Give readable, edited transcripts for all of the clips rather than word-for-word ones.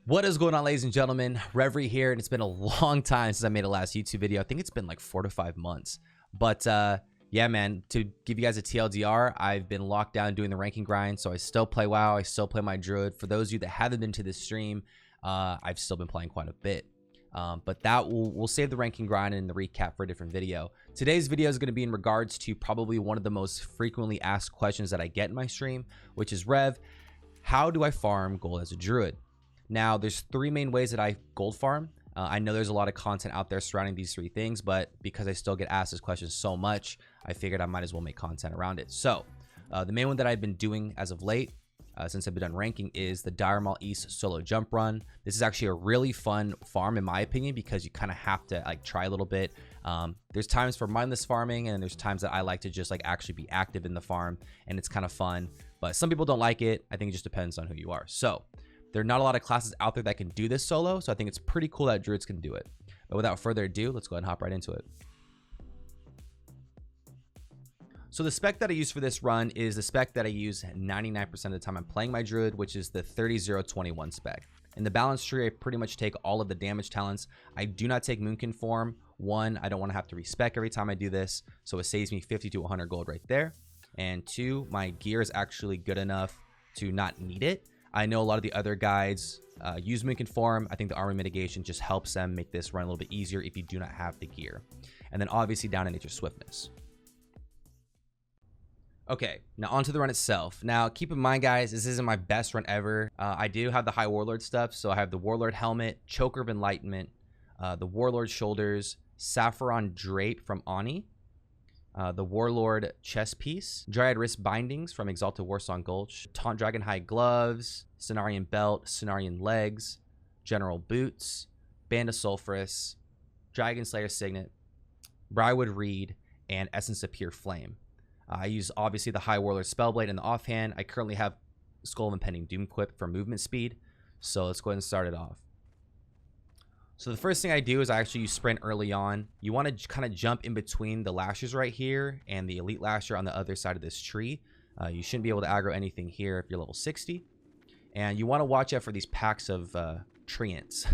What is going on, ladies and gentlemen? Revery here, and it's been a long time since I made a last YouTube video. I think it's been like 4 to 5 months. But yeah, man, to give you guys a TLDR, I've been locked down doing the ranking grind, so I still play WoW. I still play my Druid. For those of you that haven't been to this stream, I've still been playing quite a bit. But that we'll save the ranking grind and the recap for a different video. Today's video is going to be in regards to probably one of the most frequently asked questions that I get in my stream, which is, Rev, how do I farm gold as a Druid? Now, there's 3 main ways that I gold farm. I know there's a lot of content out there surrounding these 3 things, but because I still get asked this question so much, I figured I might as well make content around it. So the main one that I've been doing as of late, since I've been done ranking, is the Maul East solo jump run. This is actually a really fun farm in my opinion, because you kind of have to like try a little bit. There's times for mindless farming, and there's times that I like to just like actually be active in the farm, and it's kind of fun. But some people don't like it. I think it just depends on who you are. So there are not a lot of classes out there that can do this solo, so I think it's pretty cool that Druids can do it. But without further ado, let's go ahead and hop right into it. So the spec that I use for this run is the spec that I use 99% of the time I'm playing my Druid, which is the 30-0-21 spec. In the balance tree, I pretty much take all of the damage talents. I do not take Moonkin form. 1, I don't want to have to respec every time I do this, so it saves me 50 to 100 gold right there. And 2, my gear is actually good enough to not need it. I know a lot of the other guides use Moonkin form. I think the armor mitigation just helps them make this run a little bit easier if you do not have the gear. And then obviously down in nature swiftness. Okay, now onto the run itself. Now keep in mind, guys, this isn't my best run ever. I do have the high warlord stuff, so I have the warlord helmet, choker of enlightenment, the warlord shoulders, saffron drape from Ani, the warlord chest piece, dryad wrist bindings from Exalted Warsong Gulch, taunt dragon hide gloves, cenarian belt, cenarian legs, general boots, band of sulphurous, dragon slayer signet, briarwood reed, and essence of pure flame. I use obviously the high warlord spellblade in the offhand. I currently have skull of impending doom equipped for movement speed, so let's go ahead and start it off. So the first thing I do is I actually use sprint early on. You want to kind of jump in between the lashers right here and the elite lasher on the other side of this tree. You shouldn't be able to aggro anything here if you're level 60. And you want to watch out for these packs of treants.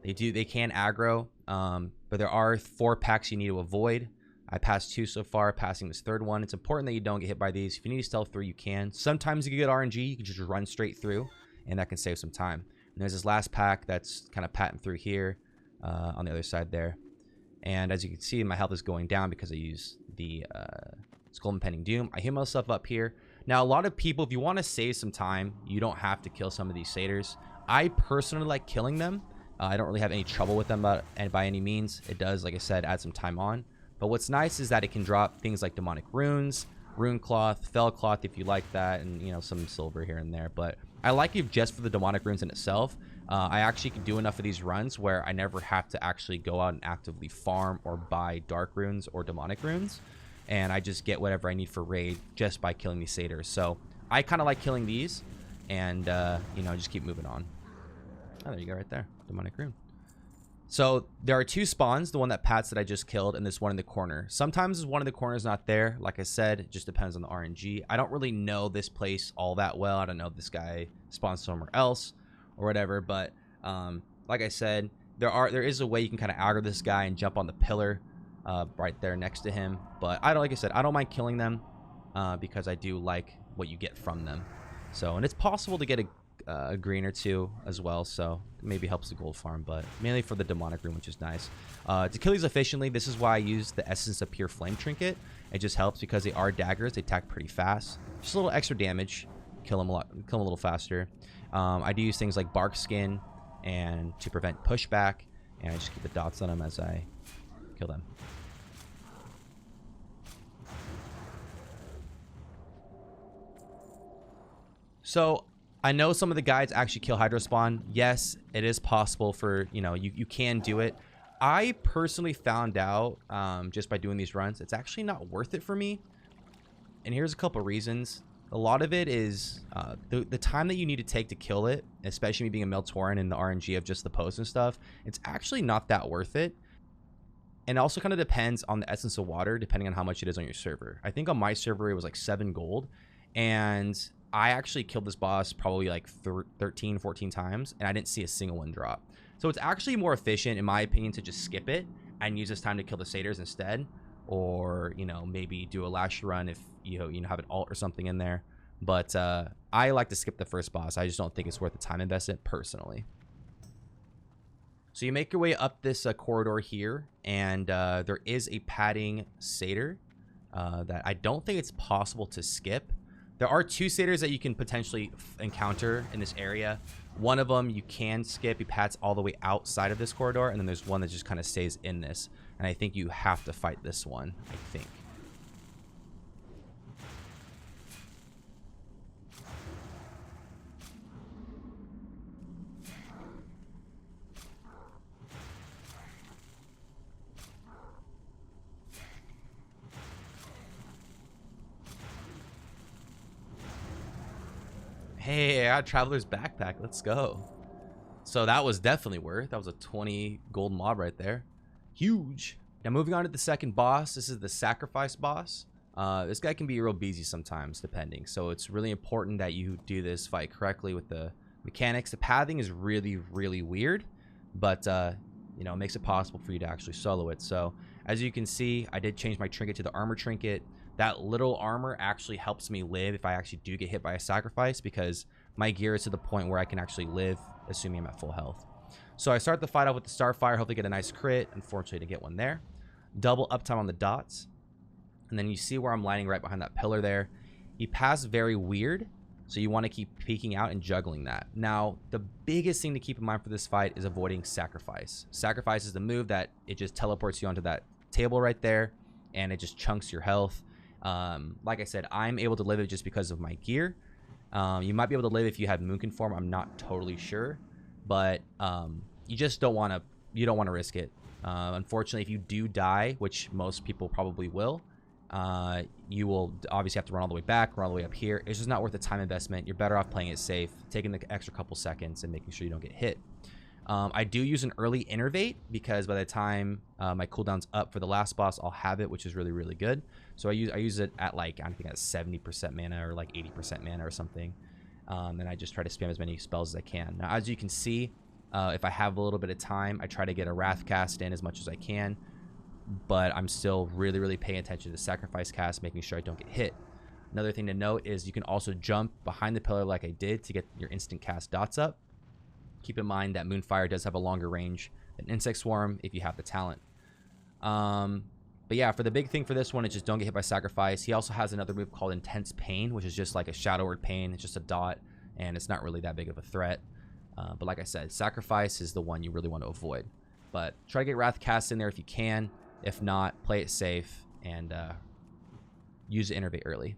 They can aggro, but there are 4 packs you need to avoid. I passed 2 so far, passing this 3rd one. It's important that you don't get hit by these. If you need to stealth through, you can. Sometimes you can get RNG, you can just run straight through, and that can save some time. And there's this last pack that's kind of patting through here on the other side there. And as you can see, my health is going down because I use the Skull Impending Doom. I heal myself up here. Now, a lot of people, if you want to save some time, you don't have to kill some of these satyrs. I personally like killing them. I don't really have any trouble with them by any means. It does, like I said, add some time on. But what's nice is that it can drop things like demonic runes, rune cloth, fell cloth if you like that, and you know, some silver here and there. But I like it just for the demonic runes in itself. I actually can do enough of these runs where I never have to actually go out and actively farm or buy dark runes or demonic runes, and I just get whatever I need for raid just by killing these satyrs. So I kind of like killing these, and you know, just keep moving on. Oh, there you go, right there, demonic rune. So there are 2 spawns, the one that Pats that I just killed, and this one in the corner. Sometimes one in the corner is not there. Like I said, it just depends on the RNG. I don't really know this place all that well. I don't know if this guy spawns somewhere else or whatever. But like I said, there is a way you can kind of aggro this guy and jump on the pillar right there next to him. But like I said, I don't mind killing them because I do like what you get from them. So, and it's possible to get a green or 2 as well, so maybe helps the gold farm, but mainly for the demonic rune, which is nice. To kill these efficiently, this is why I use the essence of pure flame trinket. It just helps because they are daggers, they attack pretty fast, just a little extra damage, kill them a little faster. I do use things like bark skin and to prevent pushback, and I just keep the dots on them as I kill them. So I know some of the guides actually kill hydro spawn. Yes, it is possible for, you know, you can do it. I personally found out just by doing these runs, it's actually not worth it for me. And here's a couple reasons. A lot of it is the time that you need to take to kill it, especially me being a Meltoran and the RNG of just the posts and stuff. It's actually not that worth it. And it also kind of depends on the essence of water, depending on how much it is on your server. I think on my server, it was like 7 gold. And I actually killed this boss probably like 13, 14 times, and I didn't see a single one drop. So it's actually more efficient, in my opinion, to just skip it and use this time to kill the satyrs instead. Or, you know, maybe do a last run if you know have an alt or something in there. But I like to skip the first boss. I just don't think it's worth the time investment personally. So you make your way up this corridor here, and there is a padding satyr that I don't think it's possible to skip. There are 2 satyrs that you can potentially encounter in this area. One of them you can skip. He pads all the way outside of this corridor, and then there's one that just kind of stays in this. And I think you have to fight this one, I think. Hey, I got Traveler's Backpack. Let's go. So that was definitely worth. That was a 20 gold mob right there. Huge. Now moving on to the second boss. This is the sacrifice boss. This guy can be real busy sometimes, depending. So it's really important that you do this fight correctly with the mechanics. The pathing is really, really weird, but you know, it makes it possible for you to actually solo it. So as you can see, I did change my trinket to the armor trinket. That little armor actually helps me live if I actually do get hit by a sacrifice, because my gear is to the point where I can actually live, assuming I'm at full health. So I start the fight off with the Starfire, hopefully get a nice crit. Unfortunately, to get one there. Double uptime on the dots. And then you see where I'm lining right behind that pillar there. He passed very weird, so you want to keep peeking out and juggling that. Now, the biggest thing to keep in mind for this fight is avoiding sacrifice. Sacrifice is the move that it just teleports you onto that table right there, and it just chunks your health. Like I said, I'm able to live it just because of my gear. You might be able to live if you had Moonkin form. I'm not totally sure, but you just don't want to risk it. Unfortunately, if you do die, which most people probably will, you will obviously have to run all the way back, run all the way up here. It's just not worth the time investment. You're better off playing it safe, taking the extra couple seconds and making sure you don't get hit. I do use an early innervate, because by the time my cooldown's up for the last boss, I'll have it, which is really, really good. So I use it at like, I think at 70% mana or like 80% mana or something. And I just try to spam as many spells as I can. Now, as you can see, if I have a little bit of time, I try to get a Wrath cast in as much as I can. But I'm still really, really paying attention to the sacrifice cast, making sure I don't get hit. Another thing to note is you can also jump behind the pillar like I did to get your instant cast dots up. Keep in mind that Moonfire does have a longer range than Insect Swarm if you have the talent. But yeah, for the big thing for this one is just don't get hit by sacrifice. He also has another move called Intense Pain, which is just like a Shadow Word Pain. It's just a dot, and it's not really that big of a threat. But like I said, sacrifice is the one you really want to avoid. But try to get Wrath cast in there if you can. If not, play it safe and use the innervate early.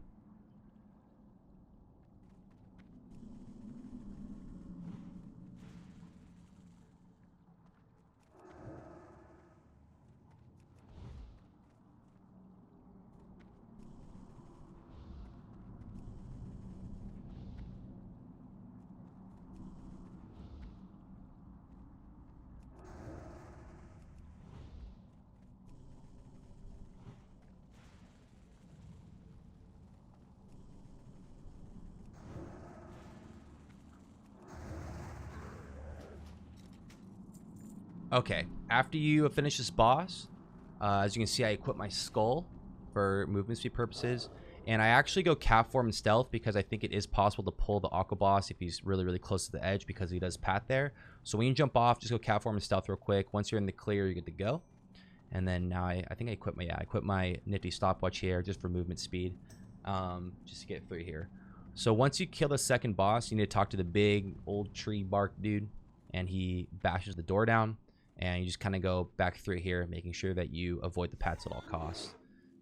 Okay, after you finish this boss, as you can see, I equip my skull for movement speed purposes, and I actually go cap form and stealth because I think it is possible to pull the Aqua boss if he's really, really close to the edge, because he does path there. So when you jump off, just go cap form and stealth real quick. Once you're in the clear, you're good to go. And then now I think I equip my nifty stopwatch here just for movement speed, just to get through here. So once you kill the second boss, you need to talk to the big old tree bark dude, and he bashes the door down. And you just kind of go back through here, making sure that you avoid the paths at all costs.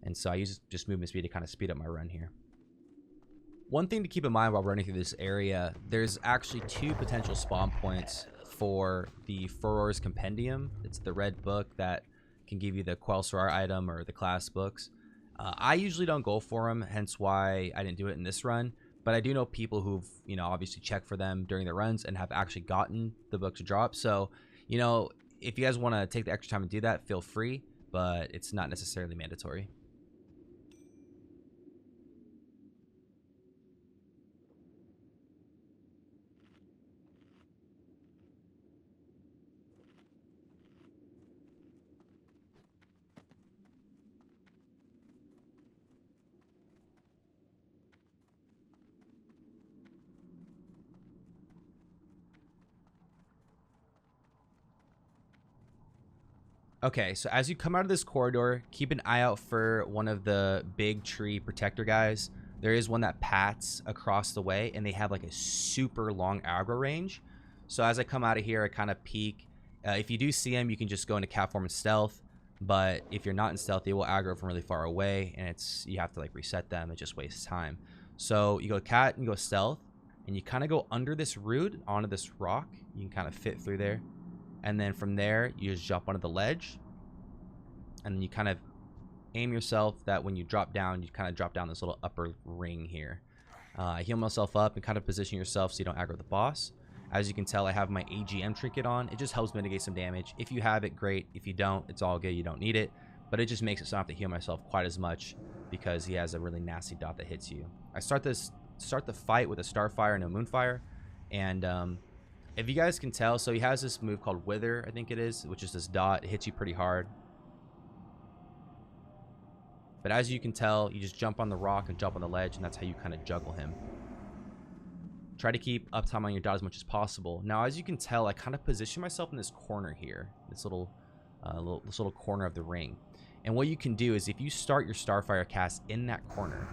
And so I use just movement speed to kind of speed up my run here. One thing to keep in mind while running through this area, there's actually 2 potential spawn points for the Furor's Compendium. It's the red book that can give you the Quell Sorar item or the class books. I usually don't go for them, hence why I didn't do it in this run. But I do know people who've, you know, obviously checked for them during their runs and have actually gotten the book to drop. So, you know, if you guys want to take the extra time to do that, feel free, but it's not necessarily mandatory. Okay, so as you come out of this corridor, keep an eye out for one of the big tree protector guys. There is one that pats across the way, and they have like a super long aggro range. So as I come out of here, I kind of peek. If you do see him, you can just go into cat form and stealth. But if you're not in stealth, they will aggro from really far away, and you have to like reset them. It just wastes time. So you go cat and you go stealth, and you kind of go under this root onto this rock. You can kind of fit through there. And then from there, you just jump onto the ledge. And then you kind of aim yourself that when you drop down, you kind of drop down this little upper ring here. I heal myself up and kind of position yourself so you don't aggro the boss. As you can tell, I have my AGM trinket on. It just helps mitigate some damage. If you have it, great. If you don't, it's all good. You don't need it. But it just makes it so I don't have to heal myself quite as much because he has a really nasty dot that hits you. I start the fight with a Starfire and a Moonfire. And if you guys can tell, so he has this move called Wither, I think it is, which is this dot. It hits you pretty hard. But as you can tell, you just jump on the rock and jump on the ledge, and that's how you kind of juggle him. Try to keep uptime on your dot as much as possible. Now, as you can tell, I kind of position myself in this corner here, this little corner of the ring. And what you can do is if you start your Starfire cast in that corner,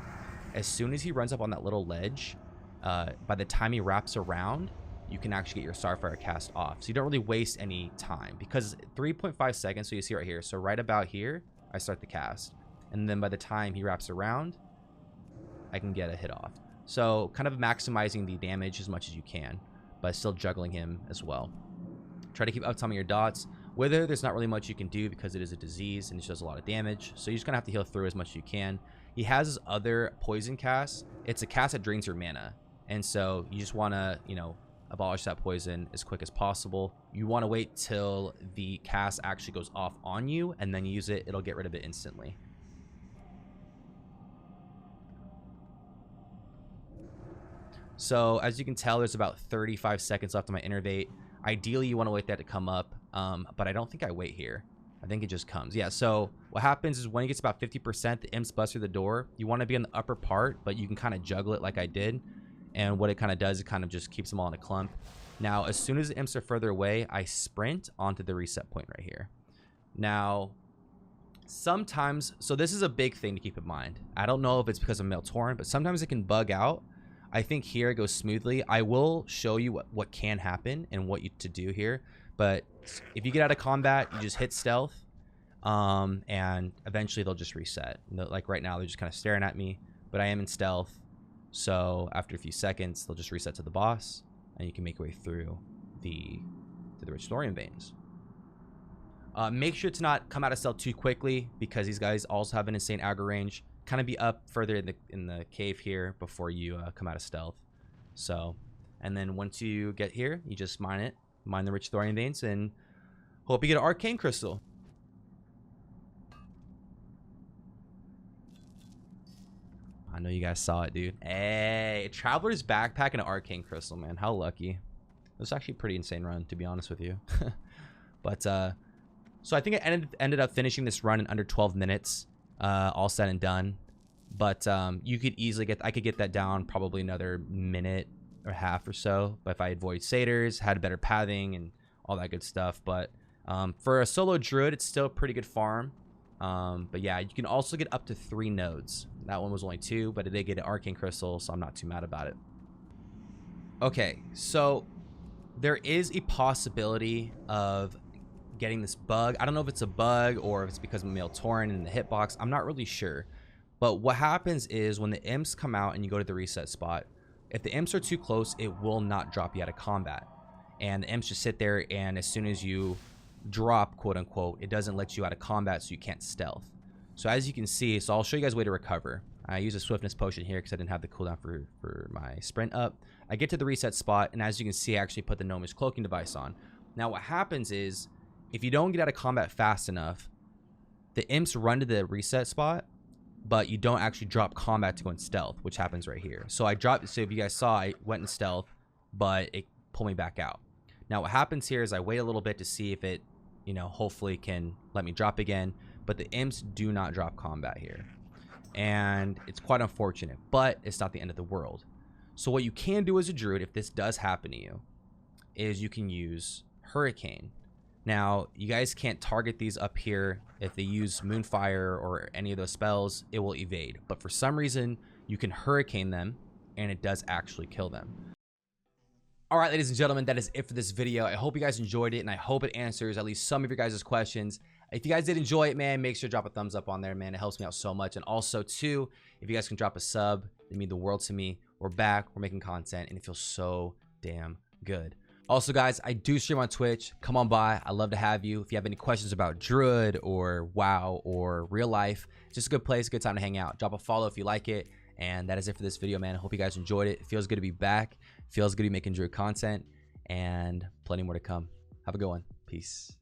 as soon as he runs up on that little ledge, by the time he wraps around, you can actually get your Starfire cast off. So you don't really waste any time because 3.5 seconds, so you see right here. So right about here, I start the cast. And then by the time he wraps around, I can get a hit off. So kind of maximizing the damage as much as you can, but still juggling him as well. Try to keep uptime on your dots. Wither, there's not really much you can do because it is a disease and it does a lot of damage. So you're just gonna have to heal through as much as you can. He has his other poison cast. It's a cast that drains your mana. And so you just wanna, abolish that poison as quick as possible. You wanna wait till the cast actually goes off on you and then use it. It'll get rid of it instantly. So as you can tell, there's about 35 seconds left on my innervate. Ideally, you want to wait that to come up, but I don't think I wait here. I think it just comes. Yeah, so what happens is when it gets about 50%, the imps bust through the door. You want to be on the upper part, but you can kind of juggle it like I did. And what it kind of does, it kind of just keeps them all in a clump. Now, as soon as the imps are further away, I sprint onto the reset point right here. Now, sometimes, so this is a big thing to keep in mind. I don't know if it's because of Mail Torrent, but sometimes it can bug out. I think here it goes smoothly. I will show you what can happen and what you to do here. But if you get out of combat, you just hit stealth, and eventually they'll just reset. Like right now, they're just kind of staring at me, but I am in stealth. So after a few seconds, they'll just reset to the boss, and you can make your way through to the Rich Thorium Veins. Make sure to not come out of stealth too quickly because these guys also have an insane aggro range. Kind of be up further in the cave here before you come out of stealth. So, and then once you get here, you just mine the Rich Thorium Veins, and hope you get an Arcane Crystal. I know you guys saw it, dude. Hey, Traveler's Backpack and an Arcane Crystal, man. How lucky. It was actually a pretty insane run, to be honest with you. But, so I think I ended up finishing this run in under 12 minutes. All said and done, but you could easily I could get that down probably another minute or half or so, but if I avoid satyrs, had better pathing and all that good stuff. But for a solo druid, it's still a pretty good farm. But yeah, you can also get up to 3 nodes. That one was only 2, but it did get an Arcane Crystal, so I'm not too mad about it. Okay, so there is a possibility of getting this bug. I don't know if it's a bug or if it's because of Mail Torrent in the hitbox. I'm not really sure. But what happens is when the imps come out and you go to the reset spot, if the imps are too close, it will not drop you out of combat. And the imps just sit there, and as soon as you drop, quote unquote, it doesn't let you out of combat, so you can't stealth. So as you can see, so I'll show you guys a way to recover. I use a swiftness potion here because I didn't have the cooldown for my sprint up. I get to the reset spot, and as you can see, I actually put the Gnomish cloaking device on. Now what happens is, if you don't get out of combat fast enough, the imps run to the reset spot, but you don't actually drop combat to go in stealth, which happens right here. So I dropped, so if you guys saw, I went in stealth, but it pulled me back out. Now what happens here is I wait a little bit to see if it, hopefully can let me drop again, but the imps do not drop combat here. And it's quite unfortunate, but it's not the end of the world. So what you can do as a druid, if this does happen to you, is you can use Hurricane. Now, you guys can't target these up here. If they use Moonfire or any of those spells, it will evade. But for some reason, you can Hurricane them, and it does actually kill them. All right, ladies and gentlemen, that is it for this video. I hope you guys enjoyed it, and I hope it answers at least some of your guys' questions. If you guys did enjoy it, man, make sure to drop a thumbs up on there, man. It helps me out so much. And also, too, if you guys can drop a sub, it means the world to me. We're back. We're making content, and it feels so damn good. Also, guys, I do stream on Twitch. Come on by. I love to have you. If you have any questions about Druid or WoW or real life, it's just a good place, a good time to hang out. Drop a follow if you like it. And that is it for this video, man. I hope you guys enjoyed it. It feels good to be back. Feels good to be making Druid content, and plenty more to come. Have a good one. Peace.